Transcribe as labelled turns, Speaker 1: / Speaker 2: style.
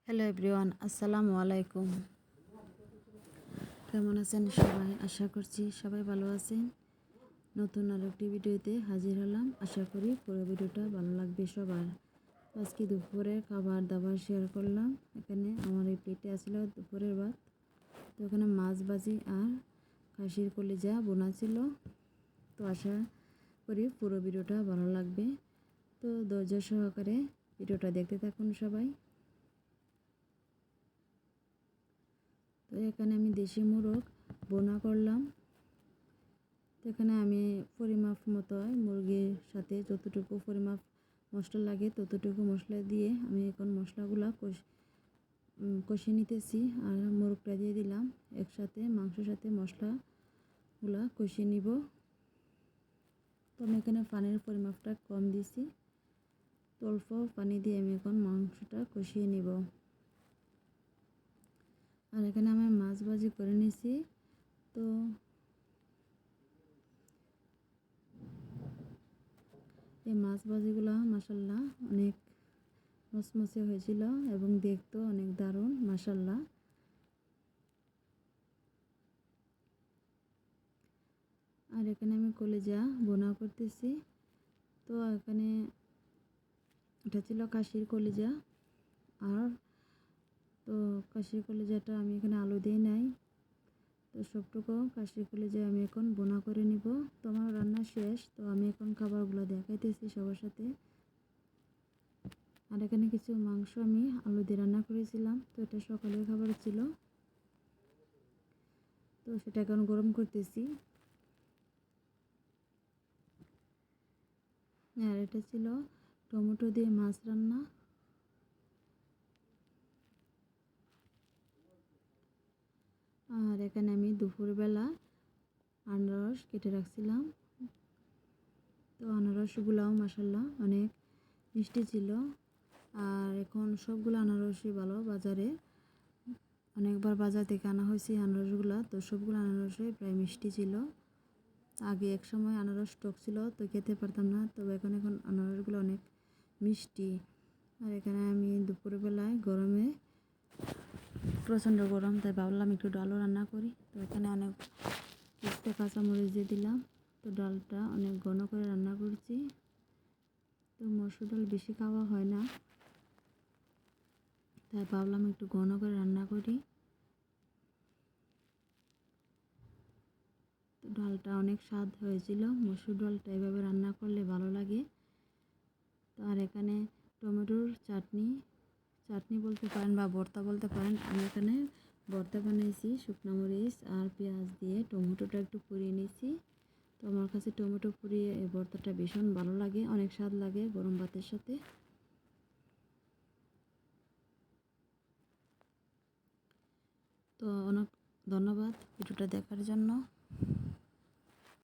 Speaker 1: Hello everyone, আসসালামু আলাইকুম। কেমন আছেন সবাই? আশা করছি সবাই ভালো আছেন। নতুন আর একটি ভিডিওতে হাজির হলাম। আশা করি পুরো ভিডিওটা ভালো লাগবে সবার। আজকে দুপুরে খাবার দাবার শেয়ার করলাম। এখানে আমার এই প্লেটে আসলে দুপুরের ভাত, তো এখানে মাছ ভাজি আর খাসির কলিজা বোনা ছিল। তো আশা করি পুরো ভিডিওটা ভালো লাগবে। তো ধৈর্য সহকারে ভিডিওটা দেখতে থাকুন সবাই। তো এখানে আমি দেশি মোরগ বোনা করলাম। তো এখানে আমি পরিমাপ মতো মুরগির সাথে যতটুকু পরিমাপ মশলা লাগে ততটুকু মশলা দিয়ে আমি এখন মশলাগুলা কষিয়ে নিতেছি। আর মোরগটা দিয়ে দিলাম একসাথে, মাংসের সাথে মশলাগুলা কষিয়ে নিব। তো আমি এখানে পানির পরিমাপটা কম দিছি, তো অল্প পানি দিয়ে আমি এখন মাংসটা কষিয়ে নিব। আর এখানে আমি মাছ ভাজি করে নিছি। তো এই মাছ ভাজিগুলো মাশাল্লাহ অনেক মচমচে হয়েছিল এবং দেখতেও অনেক দারুণ মাশাল্লাহ। আর এখানে আমি কলিজা বোনা করতেছি। তো এখানে এটা ছিল খাসির কলিজা। আর তো খাসির কলিজাটা আমি এখানে আলু দিই নাই। তো সবটুকু খাসির কলিজা আমি এখন বোনা করে নিব। তো আমার রান্না শেষ। তো আমি এখন খাবারগুলো দেখাইতেছি সবার সাথে। আর এখানে কিছু মাংস আমি আলু দিয়ে রান্না করেছিলাম। তো এটা সকালের খাবার ছিল, তো সেটা এখন গরম করতেছি। আর এটা ছিল টমেটো দিয়ে মাছ রান্না। আর এখানে আমি দুপুরবেলা আনারস কেটে রাখছিলাম। তো আনারসগুলাও মাশাল্লাহ অনেক মিষ্টি ছিল। আর এখন সবগুলো আনারসই ভালো, বাজারে অনেকবার বাজার থেকে আনা হয়েছে আনারসগুলো। তো সবগুলো আনারসই প্রায় মিষ্টি ছিল। আগে এক সময় আনারস টক ছিল, তো খেতে পারতাম না, তবে এখন আনারসগুলো অনেক মিষ্টি। আর এখানে আমি দুপুরবেলায় গরমে প্রচণ্ড গরম, তাই ভাবলাম একটু ডালও রান্না করি। তো এখানে অনেক পেঁয়াজ কাঁচামরিচ দিয়ে দিলাম। তো ডালটা অনেক ঘন করে রান্না করছি। তো মসুর ডাল বেশি খাওয়া হয় না, তাই ভাবলাম একটু ঘন করে রান্না করি। তো ডালটা অনেক স্বাদ হয়েছিল। মসুর ডালটা এভাবে রান্না করলে ভালো লাগে। তো আর এখানে টমেটোর চাটনি বলতে পারেন বা ভর্তা বলতে পারেন। আমি এখানে ভর্তা বানিয়েছি শুকনো মরিচ আর পেঁয়াজ দিয়ে, টমেটোটা একটু পুড়িয়ে নিয়েছি। তো আমার কাছে টমেটো পুড়িয়ে এই ভর্তাটা ভীষণ ভালো লাগে, অনেক স্বাদ লাগে গরম ভাতের সাথে। তো অনেক ধন্যবাদ ভিডিওটা দেখার জন্য।